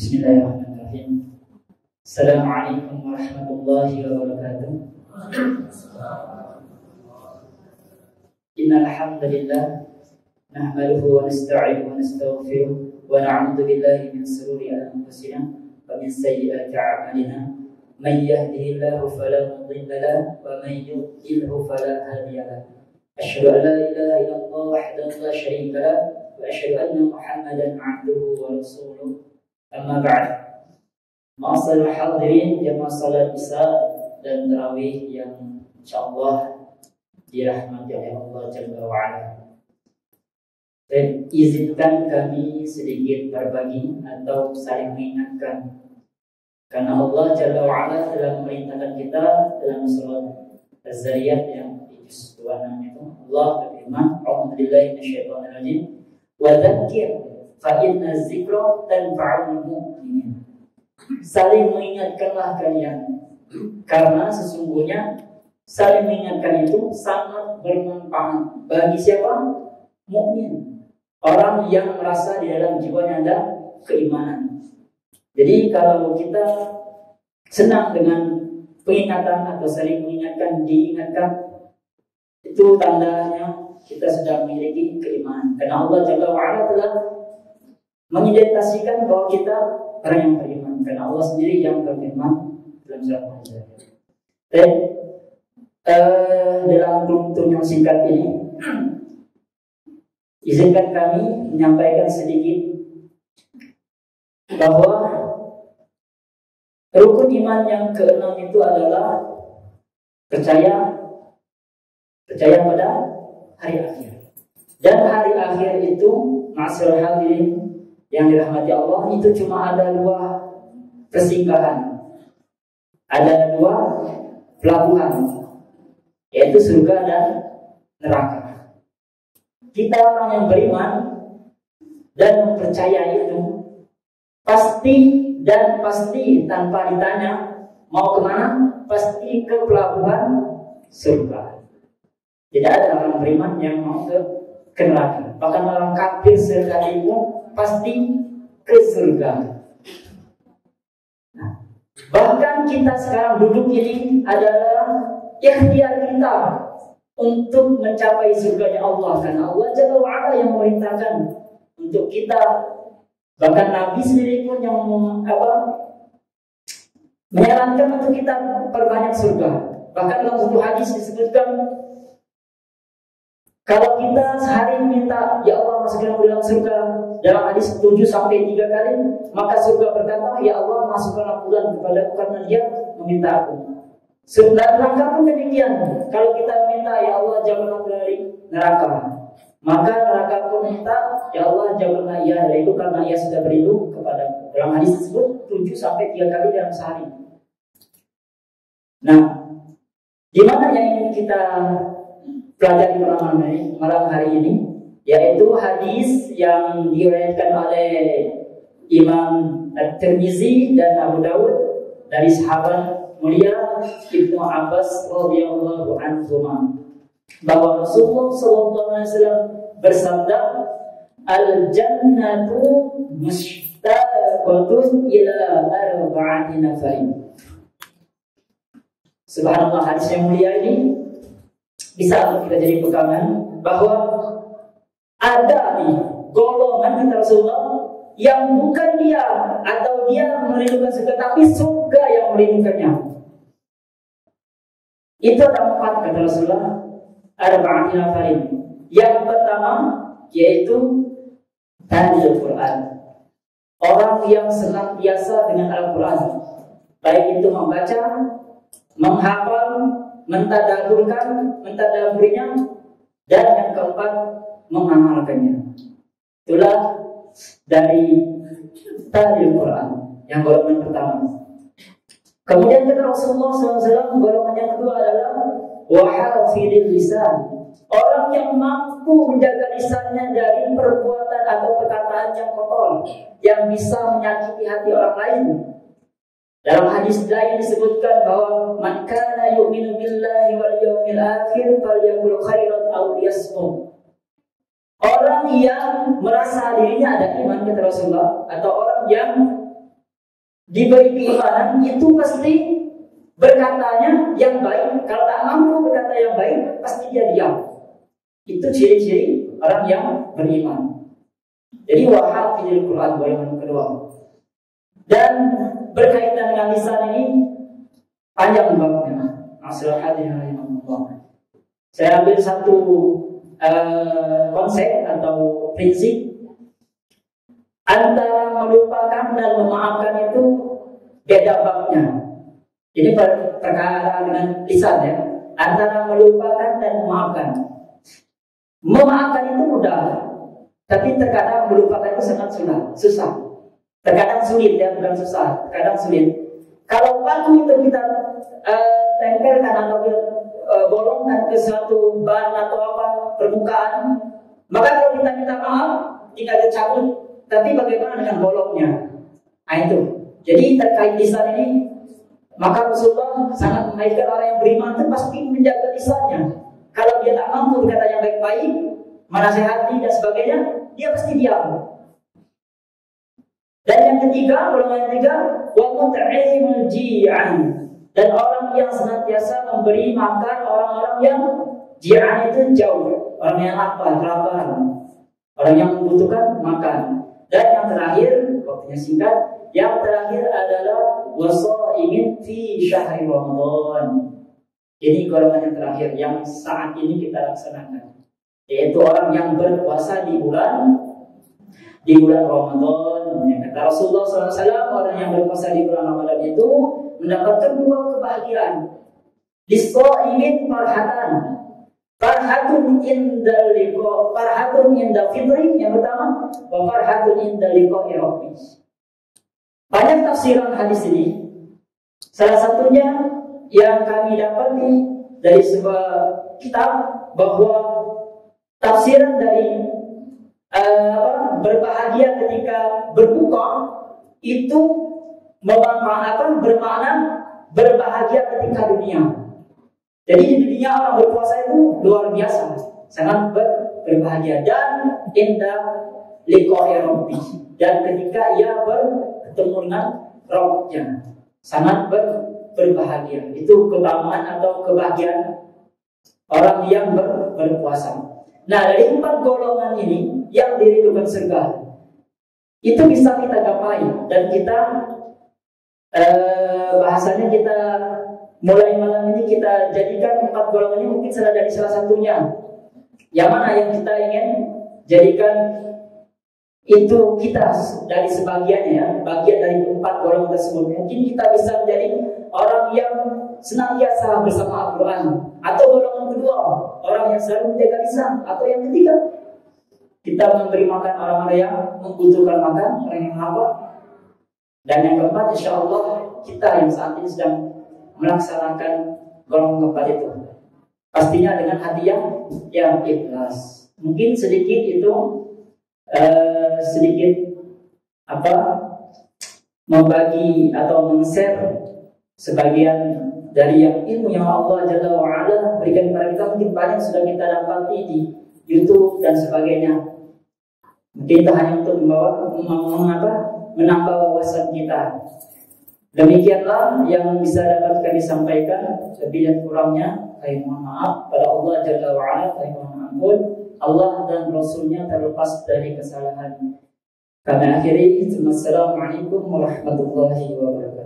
Bismillahirrahmanirrahim. Assalamualaikum warahmatullahi wabarakatuh. Innal hamdalillah nahmaduhu wa nasta'inuhu wa nastaghfiruh wa na'udzu billahi min shururi anfusina wa min sayyiati a'malina. Man yahdihillahu fala mudilla lahu wa man yudlilhu fala hadiya lahu. Asyhadu an la ilaha illallah wahdahu la syarika lahu wa asyhadu anna Muhammadan 'abduhu wa rasuluh. Amma ba'd. Ma'asyiral hadirin jamaah salat Isya dan tarawih yang insyaallah dirahmati oleh Allah Jalla wa Ala. Dan izinkan kami sedikit berbagi atau saling mengingatkan, karena Allah Jalla wa Ala telah memerintahkan kita dalam surat Az-Zariyat yang di juz 26 itu. Allah berfirman, "A'udzubillahi minasyaitonir rajim. Wa dzakir fa inna dzikra tanfa'ul mu'minin." Saling mengingatkanlah kalian, karena sesungguhnya saling mengingatkan itu sangat bermanfaat bagi siapa? Mukmin, orang yang merasa di dalam jiwanya ada keimanan. Jadi kalau kita senang dengan pengingatan atau saling mengingatkan, diingatkan, itu tandanya kita sudah memiliki keimanan. Karena Allah Jalla wa Ala telah mengidentifikasikan bahwa kita orang yang beriman, karena Allah sendiri yang berfirman dalam surat Al-Anbiya. Dan dalam kultum yang singkat ini, izinkan kami menyampaikan sedikit bahwa rukun iman yang keenam itu adalah percaya pada hari akhir. Dan hari akhir itu, ma'asyiral hadirin yang dirahmati Allah, itu cuma ada dua persinggahan, ada dua pelabuhan, yaitu surga dan neraka. Kita orang yang beriman dan percaya itu pasti tanpa ditanya mau kemana, pasti ke pelabuhan surga. Tidak ada orang beriman yang mau ke neraka. Bahkan orang kafir sekalipun pasti ke surga. Nah, bahkan kita sekarang duduk ini adalah ikhtiar kita untuk mencapai surganya Allah, karena Allah Jalla wa Ala yang memerintahkan untuk kita. Bahkan Nabi sendiri pun yang menyarankan untuk kita perbanyak surga. Bahkan dalam satu hadis disebutkan, kalau kita sehari minta, ya Allah masukkan aku dalam surga, dalam hadis 7-3 kali, maka surga berkata, ya Allah masukkan aku kepada karena dia meminta aku. Dan neraka pun demikian. Kalau kita minta, ya Allah jauhkan aku dari neraka, maka neraka pun minta, ya Allah jauhkanlah ia dari itu karena ia sudah berlindung kepada. Dalam hadis tersebut 7-3 kali dalam sehari. Nah, di mana yang ingin kita pelajari malam hari ini, yaitu hadis yang diriwayatkan oleh Imam At-Tirmizi dan Abu Dawud dari sahabat mulia Ibnu Abbas radhiyallahu anhu, bahwa Rasulullah SAW bersabda, "Al-jannatu mushtaqatun ila arba'ati nafarin." Subhanallah, hadis yang mulia ini bisa kita jadi pegangan bahwa ada nih golongan kata Rasulullah yang bukan dia atau dia merindukan surga, tapi surga yang merindukannya. Itu ada 4 kata Rasulullah, arba'ati nafarin. Yang pertama yaitu tahlil Quran, orang yang senantiasa dengan Al-Quran, baik itu membaca, menghafal, mentadaburinya, dan yang keempat mengamalkannya. Itulah dari tahlil Quran yang golongan pertama. Kemudian kata Rasulullah SAW, golongan yang kedua adalah wahafidil lisan, orang yang mampu menjaga lisannya dari perbuatan atau perkataan yang kotor yang bisa menyakiti hati orang lain. Dalam hadis lain disebutkan bahwa man kana yu'minu billahi wal yawmil akhir falyaqul khairan aw liyasmut. Orang yang merasa dirinya ada iman kata Rasulullah, atau orang yang diberi keimanan, itu pasti berkatanya yang baik. Kalau tak mampu berkata yang baik, pasti dia diam. Itu ciri-ciri orang yang beriman. Jadi wahafidil Quran golongan kedua. Dan berkaitan dengan lisan ini panjang babnya. Masalah hadirin rahimahullah. Saya ambil satu konsep atau prinsip antara melupakan dan memaafkan itu beda babnya. Ini perkara dengan lisan ya. Antara melupakan dan memaafkan. Memaafkan itu mudah, tapi terkadang melupakan itu sangat susah. Terkadang sulit ya, bukan susah. Terkadang sulit. Kalau paku itu kita tempelkan atau bolongkan ke suatu ban atau apa permukaan, maka kalau kita minta maaf tinggal dicabut. Tapi bagaimana dengan bolongnya? Nah itu. Jadi terkait lisan ini, maka Rasulullah sangat mengaitkan orang yang beriman itu pasti menjaga lisannya. Kalau dia tak mampu berkata yang baik-baik, menasehati dan sebagainya, dia pasti diam. Dan yang ketiga, golongan ketiga, wa mut'imul ji'an, dan orang yang senantiasa memberi makan orang-orang yang ji'an itu jauh, orang yang lapar, kelaparan, orang yang membutuhkan makan. Dan yang terakhir, waktunya singkat, yang terakhir adalah wasaimin fi syahri Ramadan. Ini golongan yang terakhir yang saat ini kita laksanakan, yaitu orang yang berpuasa di bulan Ramadan. Yang kata Rasulullah SAW, orang yang berpuasa di bulan Ramadan itu mendapatkan dua kebahagiaan. Lis-shaimin farhatan. Farhatun indal liqa, farhatun indal fitri yang pertama, wa farhatun indal liqa'i rabbih. Banyak tafsiran hadis ini. Salah satunya yang kami dapati dari sebuah kitab bahwa tafsiran dari berbahagia ketika berbuka itu bermakna berbahagia ketika dunia. Jadi di dunia orang berpuasa itu luar biasa, sangat berbahagia. Dan indah liqa'i rabbih, dan ketika ia bertemu dengan Rabbnya sangat berbahagia. Itu keutamaan atau kebahagiaan orang yang berpuasa. Nah, dari 4 golongan ini yang dirindukan surga itu bisa kita gapai, dan kita bahasanya kita mulai malam ini kita jadikan 4 golongan ini mungkin dari salah satunya. Yang mana yang kita ingin jadikan itu kita dari sebagiannya ya, bagian dari 4 golongan tersebut. Mungkin kita bisa menjadi orang yang senantiasa bersama Al-Quran, atau golongan kedua, orang yang selalu menjaga lisan, atau yang ketiga, kita memberi makan orang-orang yang membutuhkan makan, orang yang lapar. Dan yang keempat, insya Allah kita yang saat ini sedang melaksanakan golongan keempat itu, pastinya dengan hati yang ikhlas. Mungkin sedikit itu membagi atau men-share sebagian dari yang ilmu yang Allah Jalla wa'ala berikan kepada kita. Mungkin banyak sudah kita dapati di YouTube dan sebagainya. Mungkin itu hanya untuk menambah wawasan kita. Demikianlah yang bisa dapat kami sampaikan. Lebih dan kurangnya kami mohon maaf pada Allah Jalla wa'ala. Kami mohon ampun. Allah dan Rasulnya terlepas dari kesalahan. Kami akhiri. Assalamualaikum warahmatullahi wabarakatuh.